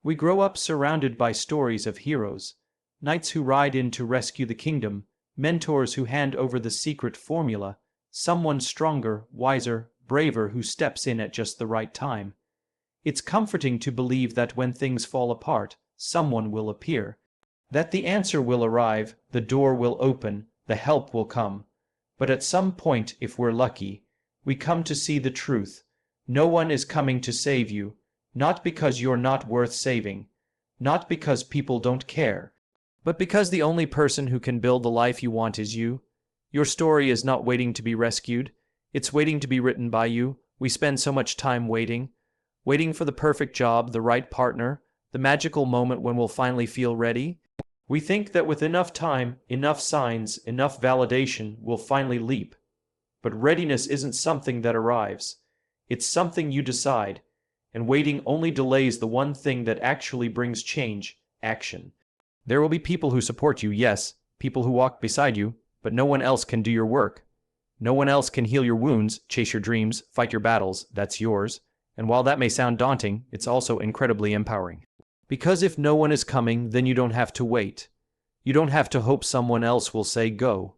We grow up surrounded by stories of heroes, knights who ride in to rescue the kingdom, mentors who hand over the secret formula, someone stronger, wiser, braver who steps in at just the right time. It's comforting to believe that when things fall apart, someone will appear, that the answer will arrive, the door will open, the help will come. But at some point, if we're lucky, we come to see the truth. No one is coming to save you, not because you're not worth saving, not because people don't care, but because the only person who can build the life you want is you. Your story is not waiting to be rescued, it's waiting to be written by you. We spend so much time waiting for the perfect job, the right partner, the magical moment when we'll finally feel ready. We think that with enough time, enough signs, enough validation, we'll finally leap. But readiness isn't something that arrives. It's something you decide, and waiting only delays the one thing that actually brings change: action. There will be people who support you, yes, people who walk beside you, but no one else can do your work. No one else can heal your wounds, chase your dreams, fight your battles. That's yours. And while that may sound daunting, it's also incredibly empowering. Because if no one is coming, then you don't have to wait. You don't have to hope someone else will say go.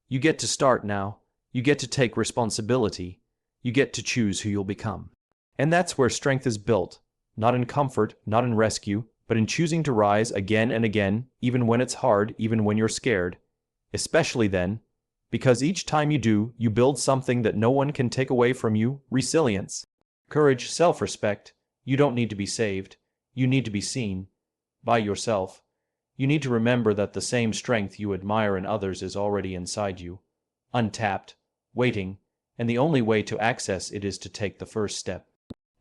You get to start now. You get to take responsibility. You get to choose who you'll become. And that's where strength is built. Not in comfort, not in rescue, but in choosing to rise again and again, even when it's hard, even when you're scared. Especially then, because each time you do, you build something that no one can take away from you: resilience, courage, self-respect. You don't need to be saved. You need to be seen by yourself. You need to remember that the same strength you admire in others is already inside you, untapped, waiting, and the only way to access it is to take the first step.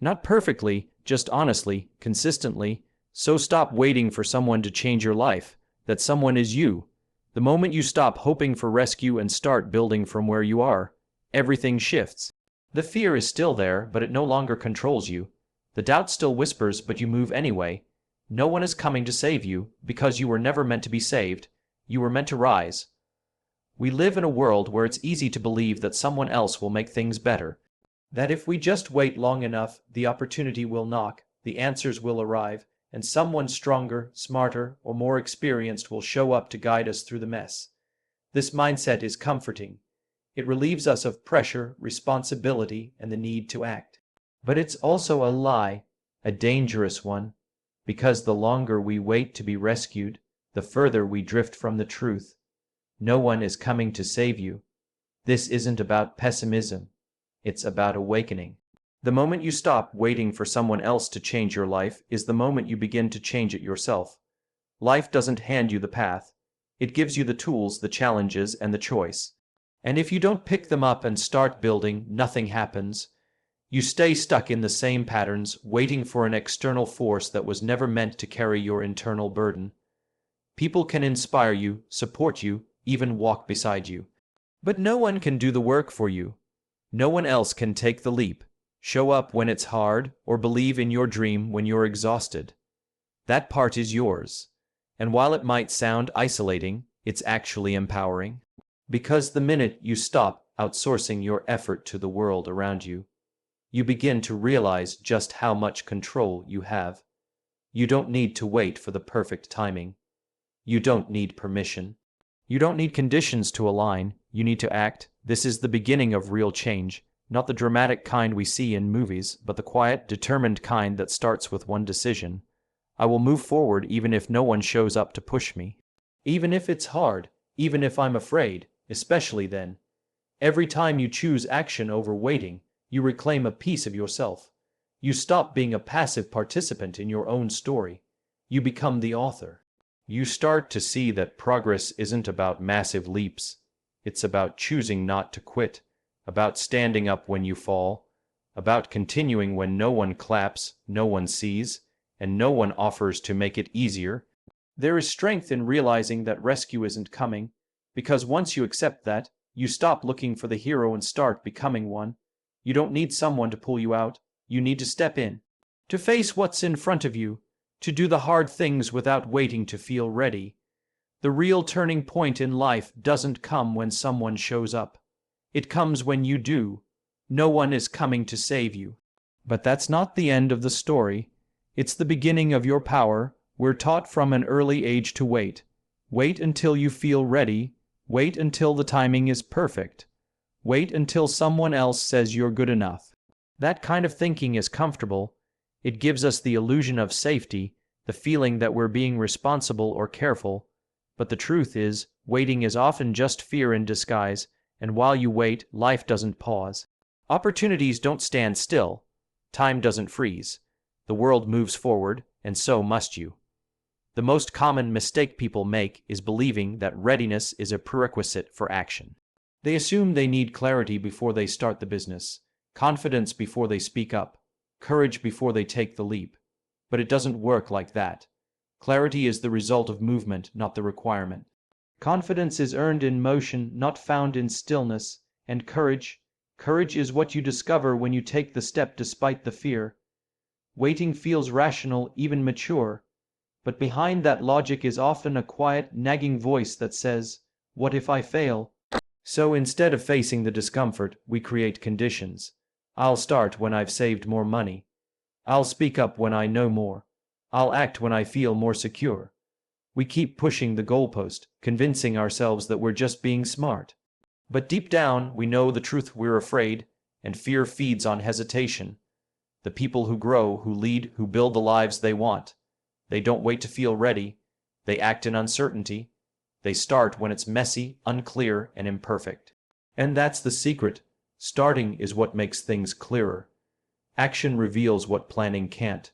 Not perfectly, just honestly, consistently. So stop waiting for someone to change your life. That someone is you. The moment you stop hoping for rescue and start building from where you are, everything shifts. The fear is still there, but it no longer controls you. The doubt still whispers, but you move anyway. No one is coming to save you, because you were never meant to be saved. You were meant to rise. We live in a world where it's easy to believe that someone else will make things better. That if we just wait long enough, the opportunity will knock, the answers will arrive, and someone stronger, smarter, or more experienced will show up to guide us through the mess. This mindset is comforting. It relieves us of pressure, responsibility, and the need to act. But it's also a lie, a dangerous one, because the longer we wait to be rescued, the further we drift from the truth. No one is coming to save you. This isn't about pessimism. It's about awakening. The moment you stop waiting for someone else to change your life is the moment you begin to change it yourself. Life doesn't hand you the path. It gives you the tools, the challenges, and the choice. And if you don't pick them up and start building, nothing happens. You stay stuck in the same patterns, waiting for an external force that was never meant to carry your internal burden. People can inspire you, support you, even walk beside you. But no one can do the work for you. No one else can take the leap, show up when it's hard, or believe in your dream when you're exhausted. That part is yours. And while it might sound isolating, it's actually empowering. Because the minute you stop outsourcing your effort to the world around you, you begin to realize just how much control you have. You don't need to wait for the perfect timing. You don't need permission. You don't need conditions to align. You need to act. This is the beginning of real change, not the dramatic kind we see in movies, but the quiet, determined kind that starts with one decision. I will move forward even if no one shows up to push me. Even if it's hard, even if I'm afraid, especially then. Every time you choose action over waiting, you reclaim a piece of yourself. You stop being a passive participant in your own story. You become the author. You start to see that progress isn't about massive leaps. It's about choosing not to quit, about standing up when you fall, about continuing when no one claps, no one sees, and no one offers to make it easier. There is strength in realizing that rescue isn't coming, because once you accept that, you stop looking for the hero and start becoming one. You don't need someone to pull you out. You need to step in, to face what's in front of you, to do the hard things without waiting to feel ready. The real turning point in life doesn't come when someone shows up. It comes when you do. No one is coming to save you. But that's not the end of the story. It's the beginning of your power. We're taught from an early age to wait. Wait until you feel ready. Wait until the timing is perfect. Wait until someone else says you're good enough. That kind of thinking is comfortable. It gives us the illusion of safety, the feeling that we're being responsible or careful. But the truth is, waiting is often just fear in disguise, and while you wait, life doesn't pause. Opportunities don't stand still. Time doesn't freeze. The world moves forward, and so must you. The most common mistake people make is believing that readiness is a prerequisite for action. They assume they need clarity before they start the business, confidence before they speak up, courage before they take the leap. But it doesn't work like that. Clarity is the result of movement, not the requirement. Confidence is earned in motion, not found in stillness. And courage is what you discover when you take the step despite the fear. Waiting feels rational, even mature. But behind that logic is often a quiet, nagging voice that says, "What if I fail?" So instead of facing the discomfort, we create conditions. I'll start when I've saved more money. I'll speak up when I know more. I'll act when I feel more secure. We keep pushing the goalpost, convincing ourselves that we're just being smart. But deep down, we know the truth. We're afraid, and fear feeds on hesitation. The people who grow, who lead, who build the lives they want, they don't wait to feel ready. They act in uncertainty. They start when it's messy, unclear, and imperfect. And that's the secret. Starting is what makes things clearer. Action reveals what planning can't.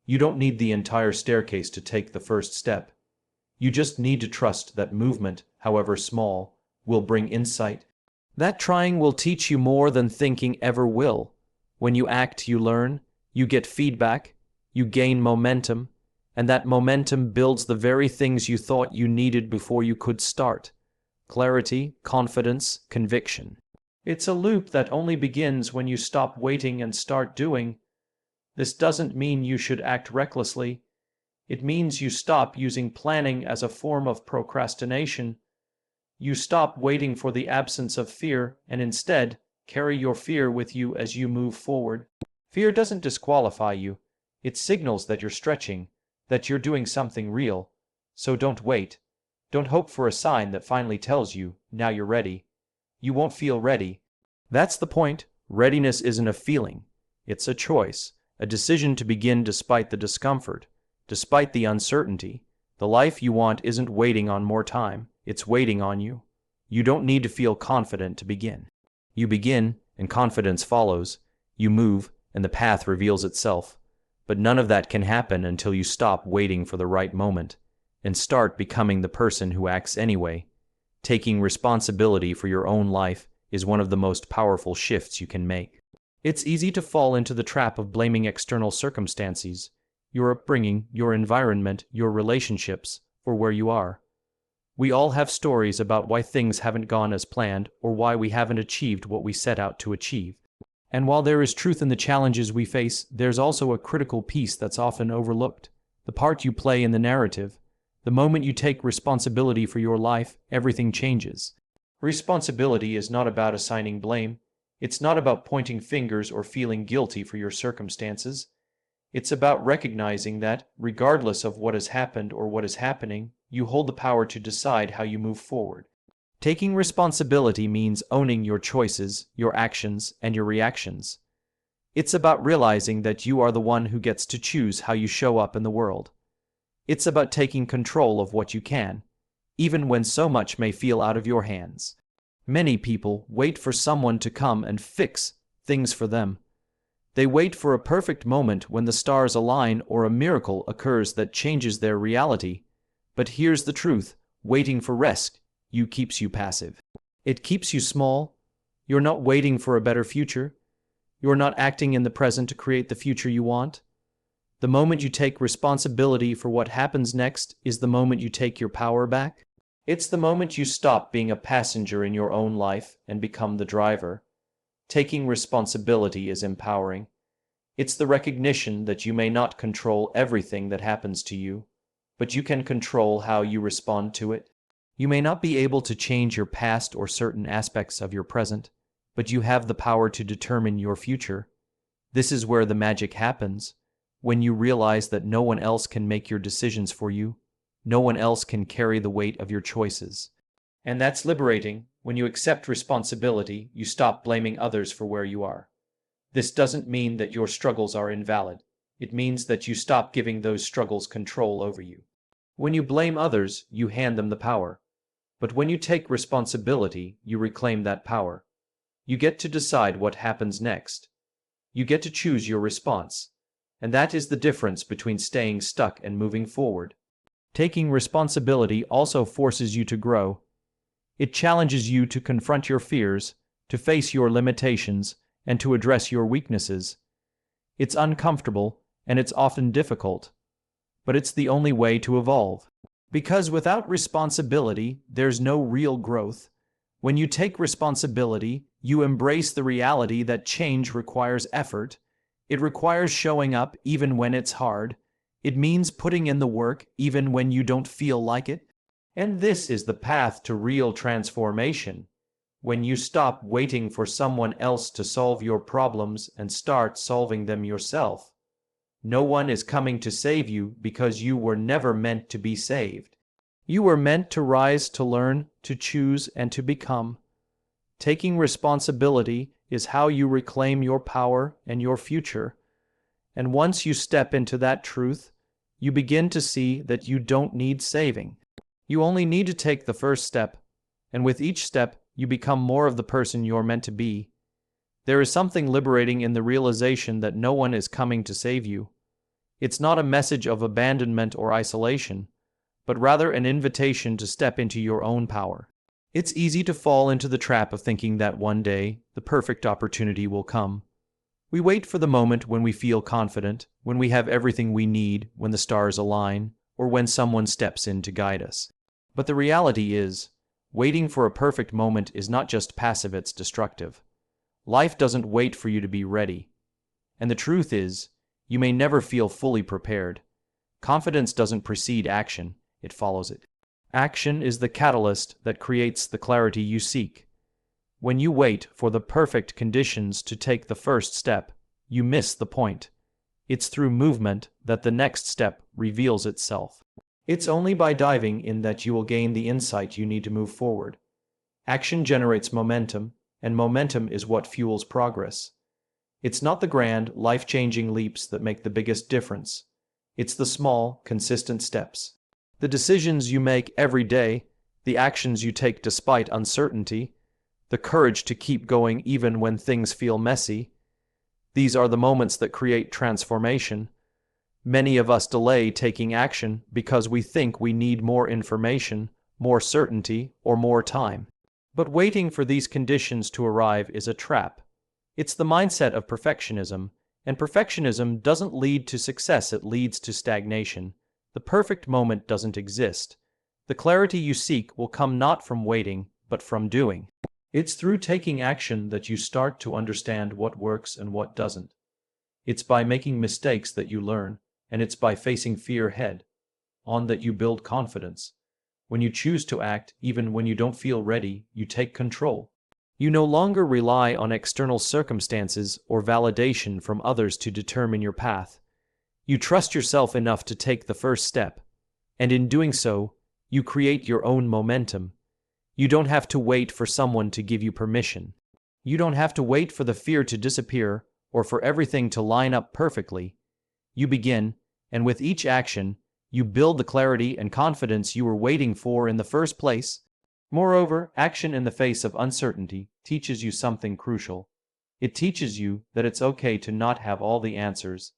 You don't need the entire staircase to take the first step. You just need to trust that movement, however small, will bring insight. That trying will teach you more than thinking ever will. When you act, you learn, you get feedback, you gain momentum, and that momentum builds the very things you thought you needed before you could start. Clarity, confidence, conviction. It's a loop that only begins when you stop waiting and start doing. This doesn't mean you should act recklessly. It means you stop using planning as a form of procrastination. You stop waiting for the absence of fear and instead carry your fear with you as you move forward. Fear doesn't disqualify you. It signals that you're stretching, that you're doing something real. So don't wait. Don't hope for a sign that finally tells you, now you're ready. You won't feel ready. That's the point. Readiness isn't a feeling. It's a choice, a decision to begin despite the discomfort, despite the uncertainty. The life you want isn't waiting on more time. It's waiting on you. You don't need to feel confident to begin. You begin, and confidence follows. You move, and the path reveals itself. But none of that can happen until you stop waiting for the right moment and start becoming the person who acts anyway. Taking responsibility for your own life is one of the most powerful shifts you can make. It's easy to fall into the trap of blaming external circumstances, your upbringing, your environment, your relationships, for where you are. We all have stories about why things haven't gone as planned or why we haven't achieved what we set out to achieve. And while there is truth in the challenges we face, there's also a critical piece that's often overlooked: the part you play in the narrative. The moment you take responsibility for your life, everything changes. Responsibility is not about assigning blame. It's not about pointing fingers or feeling guilty for your circumstances. It's about recognizing that, regardless of what has happened or what is happening, you hold the power to decide how you move forward. Taking responsibility means owning your choices, your actions, and your reactions. It's about realizing that you are the one who gets to choose how you show up in the world. It's about taking control of what you can, even when so much may feel out of your hands. Many people wait for someone to come and fix things for them. They wait for a perfect moment when the stars align or a miracle occurs that changes their reality. But here's the truth: waiting for rescue keeps you passive. It keeps you small. You're not waiting for a better future. You're not acting in the present to create the future you want. The moment you take responsibility for what happens next is the moment you take your power back. It's the moment you stop being a passenger in your own life and become the driver. Taking responsibility is empowering. It's the recognition that you may not control everything that happens to you, but you can control how you respond to it. You may not be able to change your past or certain aspects of your present, but you have the power to determine your future. This is where the magic happens. when you realize that no one else can make your decisions for you, no one else can carry the weight of your choices. And that's liberating. When you accept responsibility, you stop blaming others for where you are. This doesn't mean that your struggles are invalid. It means that you stop giving those struggles control over you. When you blame others, you hand them the power. But when you take responsibility, you reclaim that power. You get to decide what happens next. You get to choose your response. And that is the difference between staying stuck and moving forward. Taking responsibility also forces you to grow. It challenges you to confront your fears, to face your limitations, and to address your weaknesses. It's uncomfortable, and it's often difficult. But it's the only way to evolve. Because without responsibility, there's no real growth. When you take responsibility, you embrace the reality that change requires effort. It requires showing up even when it's hard. It means putting in the work even when you don't feel like it. And this is the path to real transformation. When you stop waiting for someone else to solve your problems and start solving them yourself. No one is coming to save you because you were never meant to be saved. You were meant to rise, to learn, to choose, and to become. Taking responsibility is how you reclaim your power and your future. And once you step into that truth, you begin to see that you don't need saving. You only need to take the first step, and with each step, you become more of the person you're meant to be. There is something liberating in the realization that no one is coming to save you. It's not a message of abandonment or isolation, but rather an invitation to step into your own power. It's easy to fall into the trap of thinking that one day the perfect opportunity will come. We wait for the moment when we feel confident, when we have everything we need, when the stars align, or when someone steps in to guide us. But the reality is, waiting for a perfect moment is not just passive, it's destructive. Life doesn't wait for you to be ready. And the truth is, you may never feel fully prepared. Confidence doesn't precede action, it follows it. Action is the catalyst that creates the clarity you seek. When you wait for the perfect conditions to take the first step, you miss the point. It's through movement that the next step reveals itself. It's only by diving in that you will gain the insight you need to move forward. Action generates momentum, and momentum is what fuels progress. It's not the grand, life-changing leaps that make the biggest difference. It's the small, consistent steps. The decisions you make every day, the actions you take despite uncertainty, the courage to keep going even when things feel messy. These are the moments that create transformation. Many of us delay taking action because we think we need more information, more certainty, or more time. But waiting for these conditions to arrive is a trap. It's the mindset of perfectionism, and perfectionism doesn't lead to success, it leads to stagnation. The perfect moment doesn't exist. The clarity you seek will come not from waiting, but from doing. It's through taking action that you start to understand what works and what doesn't. It's by making mistakes that you learn, and it's by facing fear head-on that you build confidence. When you choose to act, even when you don't feel ready, you take control. You no longer rely on external circumstances or validation from others to determine your path. You trust yourself enough to take the first step, and in doing so, you create your own momentum. You don't have to wait for someone to give you permission. You don't have to wait for the fear to disappear or for everything to line up perfectly. You begin, and with each action, you build the clarity and confidence you were waiting for in the first place. Moreover, action in the face of uncertainty teaches you something crucial. It teaches you that it's okay to not have all the answers.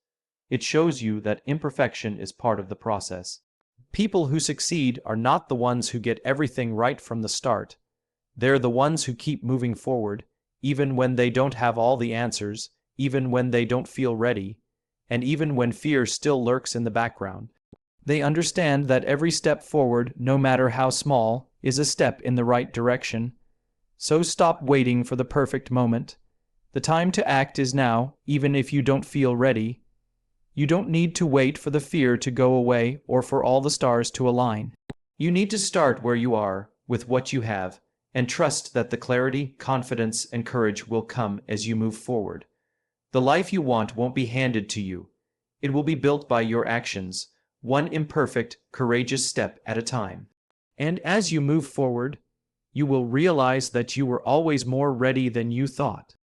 It shows you that imperfection is part of the process. People who succeed are not the ones who get everything right from the start. They're the ones who keep moving forward, even when they don't have all the answers, even when they don't feel ready, and even when fear still lurks in the background. They understand that every step forward, no matter how small, is a step in the right direction. So stop waiting for the perfect moment. The time to act is now, even if you don't feel ready. You don't need to wait for the fear to go away or for all the stars to align. You need to start where you are, with what you have, and trust that the clarity, confidence, and courage will come as you move forward. The life you want won't be handed to you. It will be built by your actions, one imperfect, courageous step at a time. And as you move forward, you will realize that you were always more ready than you thought.